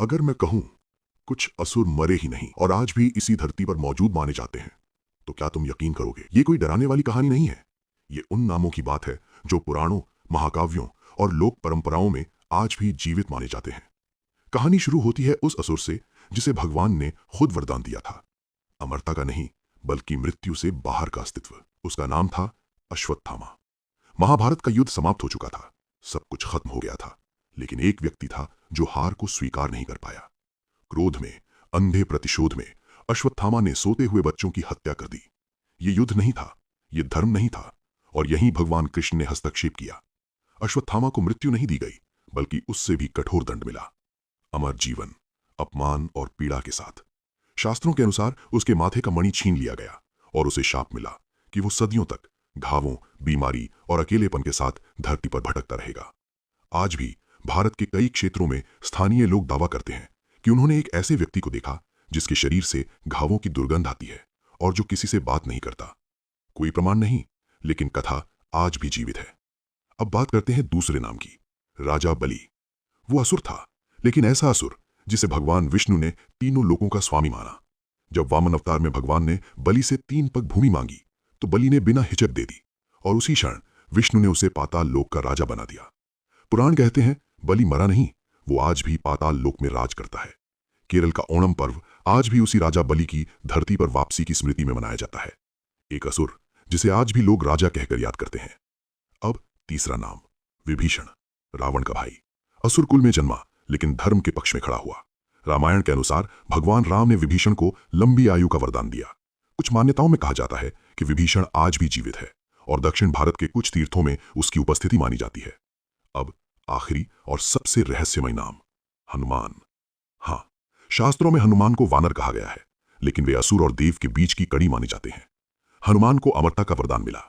अगर मैं कहूं कुछ असुर मरे ही नहीं और आज भी इसी धरती पर मौजूद माने जाते हैं, तो क्या तुम यकीन करोगे? ये कोई डराने वाली कहानी नहीं है। ये उन नामों की बात है जो पुराणों, महाकाव्यों और लोक परंपराओं में आज भी जीवित माने जाते हैं। कहानी शुरू होती है उस असुर से जिसे भगवान ने खुद वरदान दिया था, अमरता का नहीं बल्कि मृत्यु से बाहर का अस्तित्व। उसका नाम था अश्वत्थामा। महाभारत का युद्ध समाप्त हो चुका था, सब कुछ खत्म हो गया था, लेकिन एक व्यक्ति था जो हार को स्वीकार नहीं कर पाया। क्रोध में, अंधे प्रतिशोध में अश्वत्थामा ने सोते हुए बच्चों की हत्या कर दी। ये युद्ध नहीं था, ये धर्म नहीं था, और यहीं भगवान कृष्ण ने हस्तक्षेप किया। अश्वत्थामा को मृत्यु नहीं दी गई, बल्कि उससे भी कठोर दंड मिला, अमर जीवन, अपमान और पीड़ा के साथ। शास्त्रों के अनुसार उसके माथे का मणि छीन लिया गया और उसे शाप मिला कि वो सदियों तक घावों, बीमारी और अकेलेपन के साथ धरती पर भटकता रहेगा। आज भी भारत के कई क्षेत्रों में स्थानीय लोग दावा करते हैं कि उन्होंने एक ऐसे व्यक्ति को देखा जिसके शरीर से घावों की दुर्गंध आती है और जो किसी से बात नहीं करता। कोई प्रमाण नहीं, लेकिन कथा आज भी जीवित है। अब बात करते हैं दूसरे नाम की, राजा बलि। वो असुर था, लेकिन ऐसा असुर जिसे भगवान विष्णु ने तीनों लोकों का स्वामी माना। जब वामन अवतार में भगवान ने बलि से 3 पग भूमि मांगी, तो बलि ने बिना हिचक दे दी और उसी क्षण विष्णु ने उसे पाताल लोक का राजा बना दिया। पुराण कहते हैं बलि मरा नहीं, वो आज भी पाताल लोक में राज करता है। केरल का ओणम पर्व आज भी उसी राजा बलि की धरती पर वापसी की स्मृति में मनाया जाता है। एक असुर जिसे आज भी लोग राजा कहकर याद करते हैं। अब तीसरा नाम, विभीषण, रावण का भाई। असुर कुल में जन्मा, लेकिन धर्म के पक्ष में खड़ा हुआ। रामायण के अनुसार भगवान राम ने विभीषण को लंबी आयु का वरदान दिया। कुछ मान्यताओं में कहा जाता है कि विभीषण आज भी जीवित है और दक्षिण भारत के कुछ तीर्थों में उसकी उपस्थिति मानी जाती है। अब आखिरी और सबसे रहस्यमय नाम, हनुमान। हाँ, शास्त्रों में हनुमान को वानर कहा गया है, लेकिन वे असुर और देव के बीच की कड़ी माने जाते हैं। हनुमान को अमरता का वरदान मिला।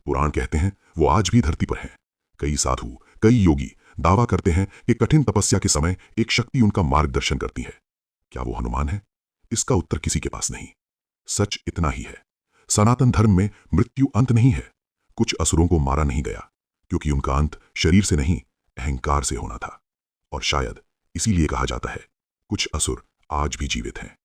पुराण कहते हैं वो आज भी धरती पर हैं। कई साधु, कई योगी दावा करते हैं कि कठिन तपस्या के समय एक शक्ति उनका मार्गदर्शन करती है। क्या वो हनुमान है? इसका उत्तर किसी के पास नहीं। सच इतना ही है, सनातन धर्म में मृत्यु अंत नहीं है। कुछ असुरों को मारा नहीं गया, क्योंकि उनका अंत शरीर से नहीं, अहंकार से होना था। और शायद इसीलिए कहा जाता है कुछ असुर आज भी जीवित हैं।